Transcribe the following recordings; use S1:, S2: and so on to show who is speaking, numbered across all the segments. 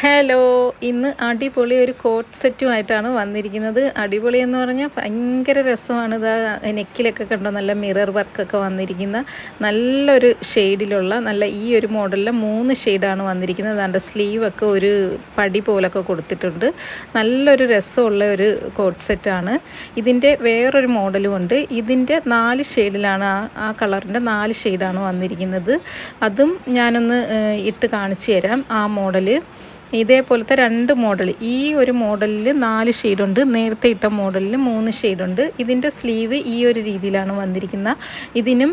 S1: Hello, ഇന്ന് അടിപൊളി ഒരു കോട്ട് സെറ്റുമായിട്ടാണ് വന്നിരിക്കുന്നത്. അടിപൊളി എന്ന് പറഞ്ഞാൽ ഭയങ്കര രസമാണ്. ഇതാ നെക്കിലൊക്കെ കണ്ടോ, നല്ല മിറർ വർക്കൊക്കെ വന്നിരിക്കുന്ന നല്ലൊരു ഷെയ്ഡിലുള്ള നല്ല ഈ ഒരു മോഡലിൽ 3 ഷെയ്ഡാണ് വന്നിരിക്കുന്നത്. അതുകൊണ്ട് സ്ലീവൊക്കെ ഒരു പടി പോലൊക്കെ കൊടുത്തിട്ടുണ്ട്. നല്ലൊരു രസമുള്ള ഒരു കോട്ട് സെറ്റാണ്. ഇതിൻ്റെ വേറൊരു മോഡലും ഉണ്ട്. ഇതിൻ്റെ 4 ഷെയ്ഡിലാണ് ആ കളറിൻ്റെ 4 ഷെയ്ഡാണ് വന്നിരിക്കുന്നത്. അതും ഞാനൊന്ന് ഇട്ട് കാണിച്ചു തരാം. ആ മോഡല് ഇതേപോലത്തെ 2 മോഡൽ, ഈ ഒരു മോഡലിൽ 4 ഷെയ്ഡുണ്ട്, നേരത്തെ ഇട്ട മോഡലിൽ 3 ഷെയ്ഡുണ്ട്. ഇതിൻ്റെ സ്ലീവ് ഈ ഒരു രീതിയിലാണ് വന്നിരിക്കുന്നത്. ഇതിനും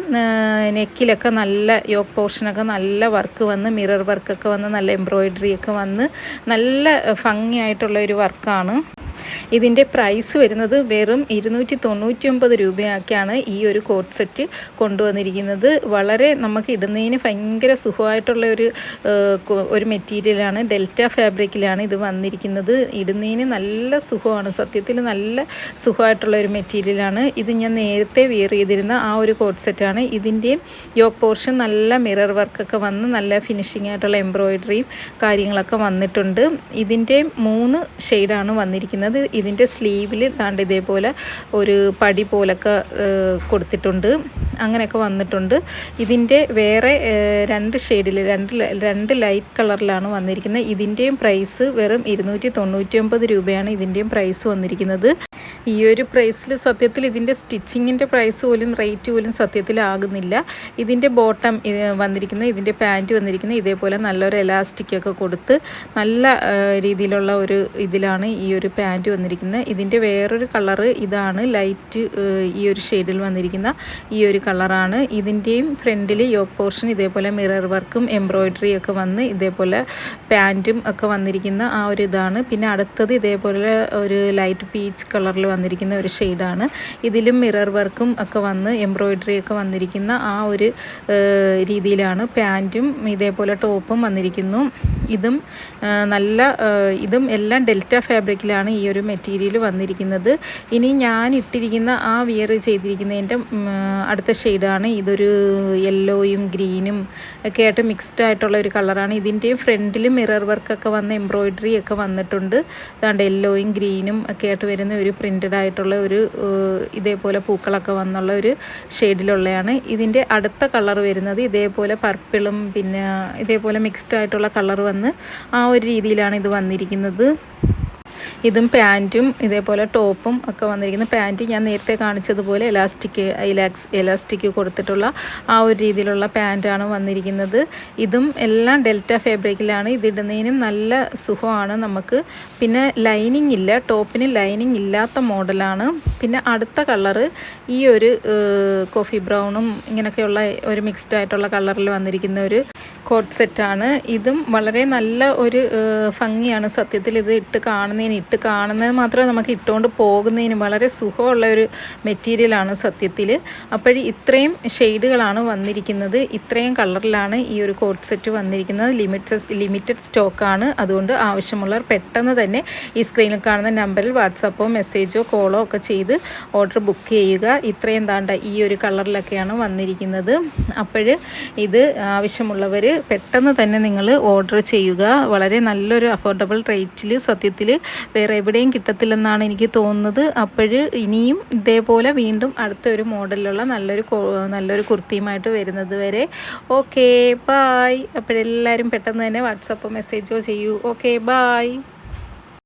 S1: നെക്കിലൊക്കെ നല്ല യോക്ക് പോർഷനൊക്കെ നല്ല വർക്ക് വന്ന് മിറർ വർക്കൊക്കെ വന്ന് നല്ല എംബ്രോയിഡറി ഒക്കെ വന്ന് നല്ല ഭംഗിയായിട്ടുള്ള ഒരു വർക്കാണ്. ഇതിൻ്റെ പ്രൈസ് വരുന്നത് വെറും 299 രൂപയാക്കിയാണ് ഈ ഒരു കോട്ട് സെറ്റ് കൊണ്ടുവന്നിരിക്കുന്നത്. വളരെ നമുക്ക് ഇടുന്നതിന് ഭയങ്കര സുഖമായിട്ടുള്ള ഒരു മെറ്റീരിയലാണ്. ഡെൽറ്റ ഫാബ്രിക്കിലാണ് ഇത് വന്നിരിക്കുന്നത്. ഇടുന്നതിന് നല്ല സുഖമാണ്, സത്യത്തിൽ നല്ല സുഖമായിട്ടുള്ള ഒരു മെറ്റീരിയലാണ്. ഇത് ഞാൻ നേരത്തെ വിയർ ചെയ്തിരുന്ന ആ ഒരു കോട്ട് സെറ്റാണ്. ഇതിൻ്റെയും യോക്ക് പോർഷൻ നല്ല മിറർ വർക്കൊക്കെ വന്ന് നല്ല ഫിനിഷിംഗ് ആയിട്ടുള്ള എംബ്രോയിഡറിയും കാര്യങ്ങളൊക്കെ വന്നിട്ടുണ്ട്. ഇതിൻ്റെ 3 ഷെയ്ഡാണ് വന്നിരിക്കുന്നത്. ഇതിൻ്റെ സ്ലീവിൽ താണ്ട് ഇതേപോലെ ഒരു പടി പോലൊക്കെ കൊടുത്തിട്ടുണ്ട്, അങ്ങനെയൊക്കെ വന്നിട്ടുണ്ട്. ഇതിൻ്റെ വേറെ 2 ഷെയ്ഡിൽ 2 ലൈറ്റ് കളറിലാണ് വന്നിരിക്കുന്നത്. ഇതിൻ്റെയും പ്രൈസ് വെറും 299 രൂപയാണ് ഇതിൻ്റെയും പ്രൈസ് വന്നിരിക്കുന്നത്. ഈ ഒരു പ്രൈസിൽ സത്യത്തിൽ ഇതിൻ്റെ സ്റ്റിച്ചിങ്ങിൻ്റെ പ്രൈസ് പോലും റേറ്റ് പോലും സത്യത്തിൽ ആകുന്നില്ല. ഇതിൻ്റെ ബോട്ടം വന്നിരിക്കുന്നത്, ഇതിൻ്റെ പാൻറ്റ് വന്നിരിക്കുന്നത് ഇതേപോലെ നല്ലൊരു എലാസ്റ്റിക്കൊക്കെ കൊടുത്ത് നല്ല രീതിയിലുള്ള ഒരു ഇതിലാണ് ഈ ഒരു പാൻറ്റ് വന്നിരിക്കുന്നത്. ഇതിൻ്റെ വേറൊരു കളറ് ഇതാണ്, ലൈറ്റ് ഈ ഒരു ഷെയ്ഡിൽ വന്നിരിക്കുന്ന ഈ ഒരു കളറാണ്. ഇതിൻ്റെയും ഫ്രണ്ടിൽ യോക്ക് പോർഷൻ ഇതേപോലെ മിറർ വർക്കും എംബ്രോയിഡറി ഒക്കെ വന്ന് ഇതേപോലെ പാൻറ്റും ഒക്കെ വന്നിരിക്കുന്ന ആ ഒരു ഇതാണ്. പിന്നെ അടുത്തത് ഇതേപോലെ ഒരു ലൈറ്റ് പീച്ച് കളറിൽ വന്നിരിക്കുന്ന ഒരു ഷെയ്ഡാണ്. ഇതിലും മിറർ വർക്കും ഒക്കെ വന്ന് എംബ്രോയിഡറി ഒക്കെ വന്നിരിക്കുന്ന ആ ഒരു രീതിയിലാണ് പാൻറ്റും ഇതേപോലെ ടോപ്പും വന്നിരിക്കുന്നു. ഇതും എല്ലാം ഡെൽറ്റ ഫാബ്രിക്കിലാണ് ഈ ഒരു മെറ്റീരിയൽ വന്നിരിക്കുന്നത്. ഇനി ഞാൻ ഇട്ടിരിക്കുന്ന ആ വിയർ ചെയ്തിരിക്കുന്നതിൻ്റെ അടുത്ത ഷെയ്ഡാണ്. ഇതൊരു യെല്ലോയും ഗ്രീനും ഒക്കെ ആയിട്ട് മിക്സ്ഡ് ആയിട്ടുള്ള ഒരു കളറാണ്. ഇതിൻ്റെയും ഫ്രണ്ടിൽ മിറർ വർക്കൊക്കെ വന്ന് എംബ്രോയിഡറി ഒക്കെ വന്നിട്ടുണ്ട്. അതുകൊണ്ട് യെല്ലോയും ഗ്രീനും ഒക്കെ ആയിട്ട് വരുന്ന ഒരു പ്രിൻ്റഡ് ആയിട്ടുള്ള ഒരു ഇതേപോലെ പൂക്കളൊക്കെ വന്നുള്ള ഒരു ഷെയ്ഡിലുള്ളതാണ്. ഇതിൻ്റെ അടുത്ത കളർ വരുന്നത് ഇതേപോലെ പർപ്പിളും പിന്നെ ഇതേപോലെ മിക്സ്ഡ് ആയിട്ടുള്ള കളർ വന്ന് ആ ഒരു രീതിയിലാണ് ഇത് വന്നിരിക്കുന്നത്. ഇതും പാൻറ്റും ഇതേപോലെ ടോപ്പും ഒക്കെ വന്നിരിക്കുന്നത്. പാൻറ്റ് ഞാൻ നേരത്തെ കാണിച്ചതുപോലെ എലാസ്റ്റിക് കൊടുത്തിട്ടുള്ള ആ ഒരു രീതിയിലുള്ള പാൻറ്റാണ് വന്നിരിക്കുന്നത്. ഇതും എല്ലാം ഡെൽറ്റ ഫാബ്രിക്കിലാണ്. ഇതിടുന്നതിനും നല്ല സുഖമാണ് നമുക്ക്. പിന്നെ ലൈനിങ് ഇല്ല, ടോപ്പിന് ലൈനിങ് ഇല്ലാത്ത മോഡലാണ്. പിന്നെ അടുത്ത കളറ് ഈ ഒരു കോഫി ബ്രൗണും ഇങ്ങനെയൊക്കെയുള്ള ഒരു മിക്സ്ഡ് ആയിട്ടുള്ള കളറിൽ വന്നിരിക്കുന്ന ഒരു കോട്ട് സെറ്റാണ്. ഇതും വളരെ നല്ല ഒരു ഭംഗിയാണ് സത്യത്തിൽ. ഇത് ഇട്ട് കാണുന്നത് മാത്രമേ നമുക്ക് ഇട്ടുകൊണ്ട് പോകുന്നതിന് വളരെ സുഖമുള്ള ഒരു മെറ്റീരിയലാണ് സത്യത്തിൽ. അപ്പോൾ ഇത്രയും ഷെയ്ഡുകളാണ് വന്നിരിക്കുന്നത്, ഇത്രയും കളറിലാണ് ഈ ഒരു കോട്ട് സെറ്റ് വന്നിരിക്കുന്നത്. ലിമിറ്റഡ് സ്റ്റോക്കാണ്. അതുകൊണ്ട് ആവശ്യമുള്ളവർ പെട്ടെന്ന് തന്നെ ഈ സ്ക്രീനിൽ കാണുന്ന നമ്പറിൽ വാട്സാപ്പോ മെസ്സേജോ കോളോ ഒക്കെ ചെയ്ത് ഓർഡർ ബുക്ക് ചെയ്യുക. ഇത്രയും താണ്ട ഈ ഒരു കളറിലൊക്കെയാണ് വന്നിരിക്കുന്നത്. അപ്പോൾ ഇത് ആവശ്യമുള്ളവർ പെട്ടെന്ന് തന്നെ നിങ്ങൾ ഓർഡർ ചെയ്യുക. വളരെ നല്ലൊരു അഫോർഡബിൾ റേറ്റിൽ സത്യത്തിൽ വേറെ എവിടെയും കിട്ടത്തില്ലെന്നാണ് എനിക്ക് തോന്നുന്നത്. അപ്പോൾ ഇനിയും ഇതേപോലെ വീണ്ടും അടുത്തൊരു മോഡലിലുള്ള നല്ലൊരു കുർത്തിയുമായിട്ട് വരുന്നത് വരെ ഓക്കെ ബായ്. അപ്പോഴെല്ലാവരും പെട്ടെന്ന് തന്നെ വാട്സാപ്പോ മെസ്സേജോ ചെയ്യൂ. Okay bye.